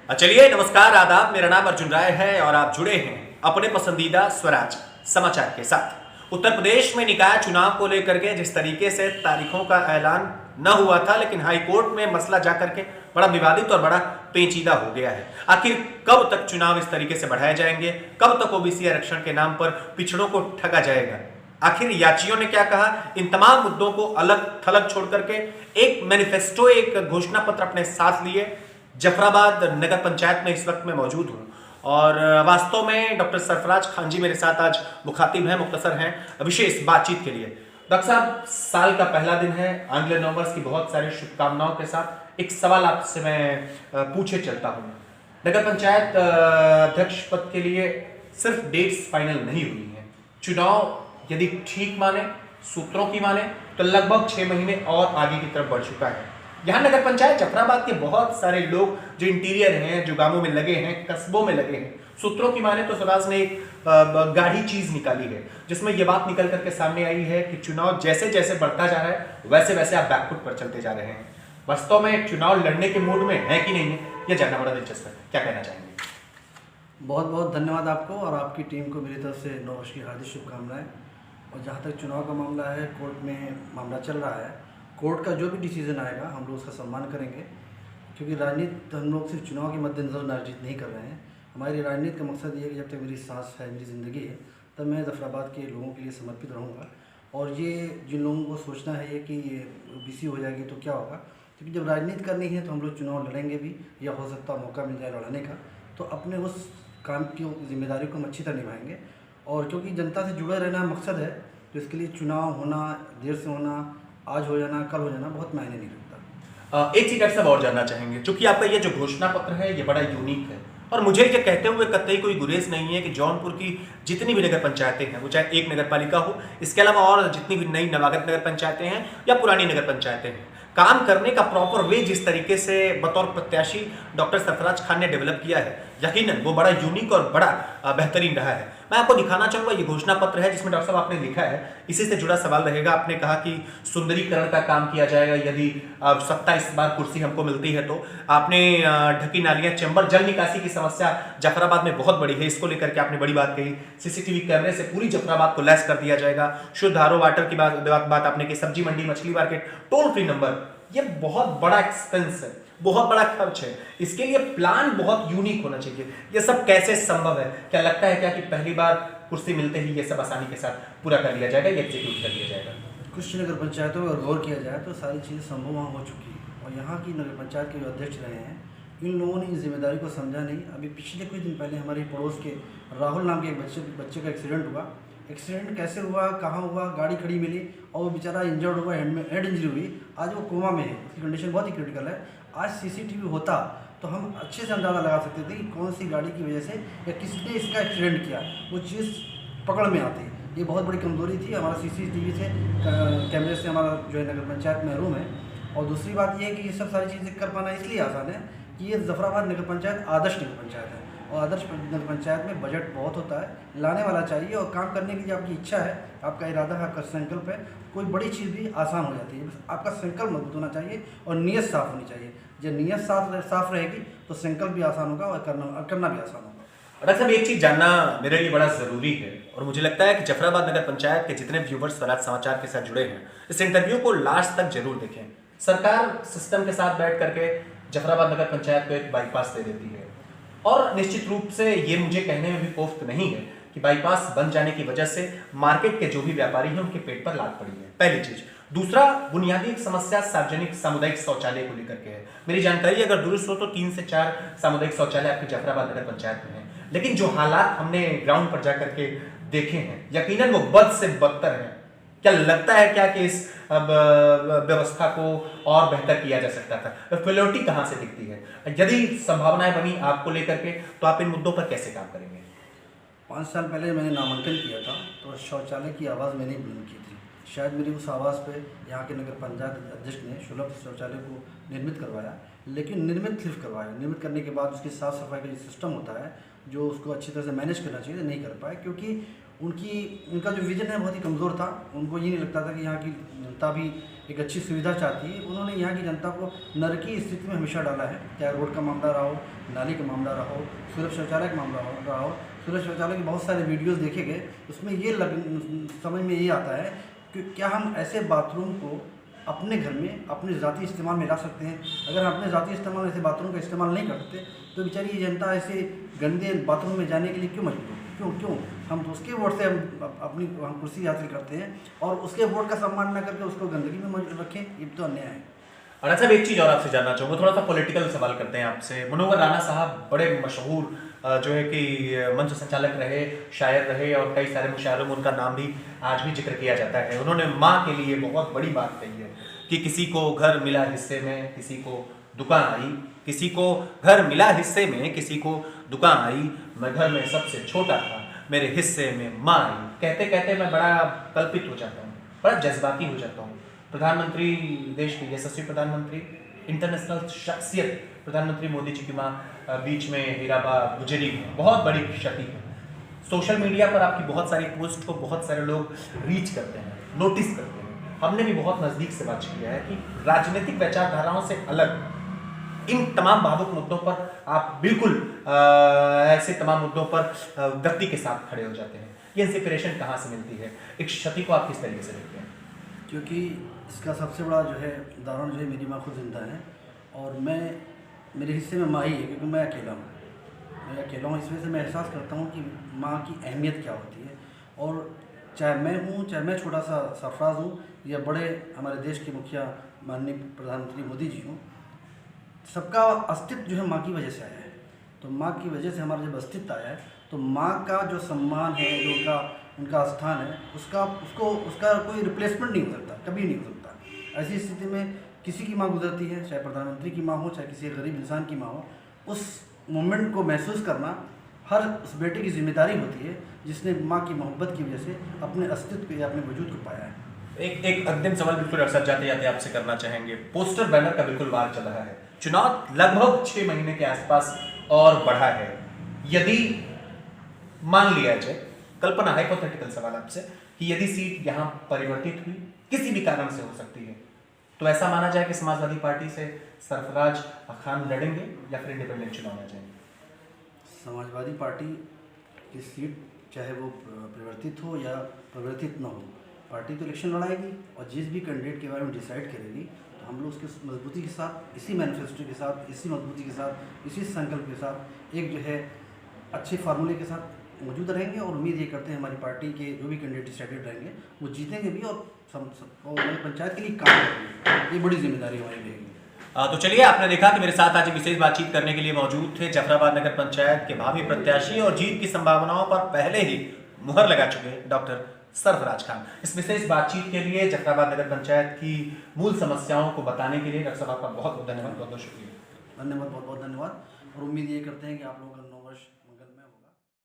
चलिए नमस्कार आदाब, मेरा नाम अर्जुन राय है और आप जुड़े हैं अपने पसंदीदा स्वराज समाचार के साथ। उत्तर प्रदेश में निकाय चुनाव को लेकर के जिस तरीके से तारीखों का ऐलान न हुआ था, लेकिन हाई कोर्ट में मसला जाकर के बड़ा विवादित और बड़ा पेचीदा हो गया है। आखिर कब तक चुनाव इस तरीके से बढ़ाए जाएंगे, कब तक ओबीसी आरक्षण के नाम पर पिछड़ों को ठगा जाएगा, आखिर याचियों ने क्या कहा, इन तमाम मुद्दों को अलग थलग छोड़ करके एक मैनिफेस्टो, एक घोषणा पत्र अपने साथ लिए जफराबाद नगर पंचायत में इस वक्त मैं मौजूद हूं और वास्तव में डॉक्टर सरफराज खान जी मेरे साथ आज मुखातिब हैं, मुख्तसर हैं विशेष बातचीत के लिए। डॉक्टर साहब, साल का पहला दिन है, आंग्ल नववर्ष की बहुत सारी शुभकामनाओं के साथ एक सवाल आपसे मैं पूछे चलता हूं। नगर पंचायत अध्यक्ष पद के लिए सिर्फ डेट्स फाइनल नहीं हुई हैं, चुनाव यदि ठीक माने, सूत्रों की माने तो लगभग 6 महीने और आगे की तरफ बढ़ चुका है। यहाँ नगर पंचायत जफराबाद के बहुत सारे लोग जो इंटीरियर हैं, जो गांवों में लगे हैं, कस्बों में लगे हैं, सूत्रों की माने तो स्वराज ने एक गाढ़ी चीज निकाली है जिसमें यह बात निकल करके सामने आई है कि चुनाव जैसे जैसे बढ़ता जा रहा है वैसे वैसे आप बैकफुट पर चलते जा रहे हैं। वास्तव में चुनाव लड़ने के मूड में है कि नहीं है, यह जानना बड़ा दिलचस्प है। क्या कहना चाहेंगे? बहुत बहुत धन्यवाद आपको और आपकी टीम को मेरी तरफ से नववर्ष की हार्दिक शुभकामनाएं। और जहाँ तक चुनाव का मामला है, कोर्ट में मामला चल रहा है, कोर्ट का जो भी डिसीजन आएगा हम लोग उसका सम्मान करेंगे, क्योंकि राजनीति हम लोग सिर्फ चुनाव के मद्देनजर राजनीति नहीं कर रहे हैं। हमारी राजनीति का मकसद ये है कि जब तक मेरी सांस है, मेरी ज़िंदगी है, तब मैं जफराबाद के लोगों के लिए समर्पित रहूँगा। और ये जिन लोगों को सोचना है कि ये ओबीसी हो जाएगी तो क्या होगा, क्योंकि जब राजनीति करनी है तो हम लोग चुनाव लड़ेंगे भी, या हो सकता मौका मिल जाए लड़ने का, तो अपने उस काम की जिम्मेदारी को हम अच्छी तरह निभाएंगे। और क्योंकि जनता से जुड़े रहना मकसद है, तो इसके लिए चुनाव होना, देर से होना, आज हो जाना, कल हो जाना बहुत मायने नहीं रखता। एक चीज डॉक्टर साहब और जानना चाहेंगे, चूंकि आपका ये जो घोषणा पत्र है ये बड़ा यूनिक है और मुझे ये कहते हुए कतई कोई गुरेज नहीं है कि जौनपुर की जितनी भी नगर पंचायतें हैं, वो चाहे एक नगर पालिका हो, इसके अलावा और जितनी भी नई नवागत नगर पंचायतें हैं या पुरानी नगर पंचायतें हैं, काम करने का प्रॉपर वे जिस तरीके से बतौर प्रत्याशी डॉक्टर सरफराज खान ने डेवलप किया है, यकीनन वो बड़ा यूनिक और बड़ा बेहतरीन रहा है। मैं आपको दिखाना चाहूंगा, ये घोषणा पत्र है जिसमें डॉक्टर साहब आपने लिखा है, इसी से जुड़ा सवाल रहेगा। आपने कहा कि सुंदरीकरण का काम किया जाएगा यदि 27 बार कुर्सी हमको मिलती है तो। आपने ढकी नालियां, चैम्बर, जल निकासी की समस्या जफराबाद में बहुत बड़ी है, इसको लेकर के आपने बड़ी बात कही। सीसीटीवी कैमरे से पूरी जफराबाद को लैस कर दिया जाएगा। शुद्ध आरओ वाटर की बात आपने की। सब्जी मंडी, मछली मार्केट, टोल फ्री नंबर, ये बहुत बड़ा एक्सपेंस है, बहुत बड़ा खर्च है, इसके लिए प्लान बहुत यूनिक होना चाहिए। ये सब कैसे संभव है? क्या लगता है क्या कि पहली बार कुर्सी मिलते ही ये सब आसानी के साथ पूरा कर लिया जाएगा, एग्जीक्यूट कर लिया जाएगा? कुछ नगर पंचायतों में गौर किया जाए तो सारी चीज़ें संभव वहाँ हो चुकी है, और यहाँ की नगर पंचायत के जो अध्यक्ष रहे हैं, इन लोगों ने इस जिम्मेदारी को समझा नहीं। अभी पिछले कुछ दिन पहले हमारे पड़ोस के राहुल नाम के एक बच्चे का एक्सीडेंट हुआ। एक्सीडेंट कैसे हुआ, कहाँ हुआ, गाड़ी खड़ी मिली और वो बेचारा इंजर्ड हुआ, हेड इंजरी हुई। आज वो कोमा में है, उसकी कंडीशन बहुत ही क्रिटिकल है। आज सीसीटीवी होता तो हम अच्छे से अंदाज़ा लगा सकते थे कि कौन सी गाड़ी की वजह से या किसने इसका एक्सीडेंट किया, वो चीज़ पकड़ में आती। ये बहुत बड़ी कमज़ोरी थी हमारा सीसीटीवी से, कैमरे से हमारा जो है नगर पंचायत महरूम है। और दूसरी बात ये है कि ये सब सारी चीज़ें कर पाना इसलिए आसान है कि ये जफराबाद नगर पंचायत आदर्श नगर पंचायत है, और आदर्श नगर पंचायत में बजट बहुत होता है, लाने वाला चाहिए। और काम करने की जो आपकी इच्छा है, आपका इरादा है, आपका संकल्प है, कोई बड़ी चीज़ भी आसान हो जाती है। बस आपका संकल्प मजबूत होना चाहिए और नीयत साफ़ होनी चाहिए। जब नीयत साफ रहेगी तो संकल्प भी आसान होगा और करना भी आसान होगा। डॉक्टर साहब, एक चीज जानना मेरे लिए बड़ा जरूरी है और मुझे लगता है कि जफराबाद नगर पंचायत के जितने व्यूवर्स स्वराज समाचार के साथ जुड़े हैं, इस इंटरव्यू को लास्ट तक जरूर देखें। सरकार सिस्टम के साथ बैठ करके जफराबाद नगर पंचायत को एक बाईपास दे देती है और निश्चित रूप से ये मुझे कहने में भी कोफ्त नहीं है कि बाईपास बन जाने की वजह से मार्केट के जो भी व्यापारी हैं उनके पेट पर लात पड़ी है, पहली चीज। दूसरा, बुनियादी एक समस्या सार्वजनिक सामुदायिक शौचालय को लेकर के है। मेरी जानकारी अगर दुरुस्त हो तो 3 से 4 सामुदायिक शौचालय आपकी जफराबाद नगर पंचायत में है, लेकिन जो हालात हमने ग्राउंड पर जाकर के देखे हैं, यकीनन वो बद से बदतर हैं। क्या लगता है क्या कि इस व्यवस्था को और बेहतर किया जा सकता था? फिलोटी कहां से दिखती है? यदि संभावनाएं बनी आपको लेकर के तो आप इन मुद्दों पर कैसे काम करेंगे? 5 साल पहले मैंने नामांकन किया था तो शौचालय की आवाज़ मैंने बुलंद की थी। शायद मेरी उस आवाज़ पे यहाँ के नगर पंचायत अध्यक्ष ने सुलभ शौचालय को निर्मित करवाया, लेकिन निर्मित सिर्फ करवाया। निर्मित करने के बाद उसकी साफ़ सफाई का जो सिस्टम होता है, जो उसको अच्छी तरह से मैनेज करना चाहिए, नहीं कर पाए, क्योंकि उनका जो विजन है बहुत ही कमज़ोर था। उनको ये नहीं लगता था कि यहाँ की जनता भी एक अच्छी सुविधा चाहती है। उन्होंने यहाँ की जनता को नरकी स्थिति में हमेशा डाला है, चाहे रोड का मामला रहा हो, नाली का मामला रहा हो, सुलभ शौचालय का मामला रहा हो। सुलभ शौचालय के बहुत सारे वीडियोज़ देखे गए, उसमें ये समझ में ये आता है कि क्या हम ऐसे बाथरूम को अपने घर में अपने ज़ाती इस्तेमाल में ला सकते हैं। अगर हम अपने ज़ाती इस्तेमाल ऐसे बाथरूम का इस्तेमाल नहीं करते तो बेचारी ये जनता ऐसे गंदे बाथरूम में जाने के लिए क्यों मजबूर हो? क्यों हम तो उसके वोट से हम कुर्सी हासिल करते हैं और उसके वोट का सम्मान न करके उसको गंदगी में रखें, ये तो अन्याय है। और साहब एक चीज़ और आपसे जानना चाहूँगा, थोड़ा सा पॉलिटिकल सवाल करते हैं आपसे। मनोहर राणा साहब बड़े मशहूर जो है कि मंच संचालक रहे, शायर रहे और कई सारे मुशायरों में उनका नाम भी आज भी जिक्र किया जाता है। उन्होंने माँ के लिए बहुत बड़ी बात कही है कि किसी को घर मिला हिस्से में, किसी को दुकान आई, किसी को घर मिला हिस्से में, किसी को दुकान आई, मैं घर में सबसे छोटा था, मेरे हिस्से में माँ आई। कहते कहते मैं बड़ा कल्पित हो जाता हूँ, बड़ा जज्बाती हो जाता हूँ। प्रधानमंत्री, देश के यशस्वी प्रधानमंत्री, इंटरनेशनल शख्सियत प्रधानमंत्री मोदी जी की माँ बीच में हीराबा गुजरी है, बहुत बड़ी क्षति है। सोशल मीडिया पर आपकी बहुत सारी पोस्ट को बहुत सारे लोग रीच करते हैं, नोटिस करते हैं। हमने भी बहुत नज़दीक से बात किया है कि राजनीतिक विचारधाराओं से अलग इन तमाम भावुक मुद्दों पर आप बिल्कुल ऐसे तमाम मुद्दों पर व्यक्ति के साथ खड़े हो जाते हैं। ये इंस्पिरेशन कहाँ से मिलती है? एक क्षति को आप किस तरीके से देखते हैं? क्योंकि इसका सबसे बड़ा जो है उदाहरण जो है मेरी माँ खुद जिंदा है और मेरे हिस्से में माँ ही है, क्योंकि मैं अकेला हूँ। इस वजह से मैं एहसास करता हूँ कि माँ की अहमियत क्या होती है। और चाहे मैं छोटा सा सरफराज हूँ या बड़े हमारे देश के मुखिया माननीय प्रधानमंत्री मोदी जी हूँ, सबका अस्तित्व जो है माँ की वजह से आया है। तो माँ की वजह से हमारा जब अस्तित्व आया है तो माँ का जो सम्मान है, जो उनका स्थान है, उसका कोई रिप्लेसमेंट नहीं हो सकता, कभी नहीं हो सकता। ऐसी स्थिति में किसी की माँ गुजरती है, चाहे प्रधानमंत्री की माँ हो, चाहे किसी गरीब इंसान की माँ हो, उस मोमेंट को महसूस करना हर उस बेटे की जिम्मेदारी होती है जिसने माँ की मोहब्बत की वजह से अपने अस्तित्व या अपने वजूद को पाया है। एक अंतिम सवाल बिल्कुल अक्सर जाते जाते आपसे करना चाहेंगे। पोस्टर बैनर का बिल्कुल वार चल रहा है, चुनाव लगभग 6 महीने के आसपास और बढ़ा है। यदि मान लिया जाए, कल्पना हाइपोथेटिकल सवाल आपसे, कि यदि सीट यहाँ परिवर्तित हुई, किसी भी कारण से हो सकती है, तो ऐसा माना जाए कि समाजवादी पार्टी से सरफराज खान लड़ेंगे या फिर इंडिपेंडेंट चुनाव में जाएंगे? समाजवादी पार्टी की सीट चाहे वो परिवर्तित हो या परिवर्तित न हो, पार्टी तो इलेक्शन लड़ाएगी और जिस भी कैंडिडेट के बारे में डिसाइड करेगी तो हम लोग उसके मजबूती के साथ, इसी मैनिफेस्टो के साथ, इसी मजबूती के साथ, इसी संकल्प के साथ, एक जो है अच्छे फार्मूले के साथ मौजूद रहेंगे। और उम्मीद ये करते हैं हमारी पार्टी के जो भी कैंडिडेट डिसाइडेड रहेंगे वो जीतेंगे भी और हमारी पंचायत के लिए काम करेंगे। ये बड़ी जिम्मेदारी हमारी रहेगी। तो चलिए, आपने देखा कि मेरे साथ आज विशेष बातचीत करने के लिए मौजूद थे जाफराबाद नगर पंचायत के भावी प्रत्याशी और जीत की संभावनाओं पर पहले ही मुहर लगा चुके डॉक्टर सरफराज खान। इस विशेष बातचीत के लिए, जाफराबाद नगर पंचायत की मूल समस्याओं को बताने के लिए डॉक्टर साहब का बहुत बहुत धन्यवाद, बहुत बहुत शुक्रिया। धन्यवाद, बहुत बहुत धन्यवाद। और उम्मीद ये करते हैं कि आप लोगों का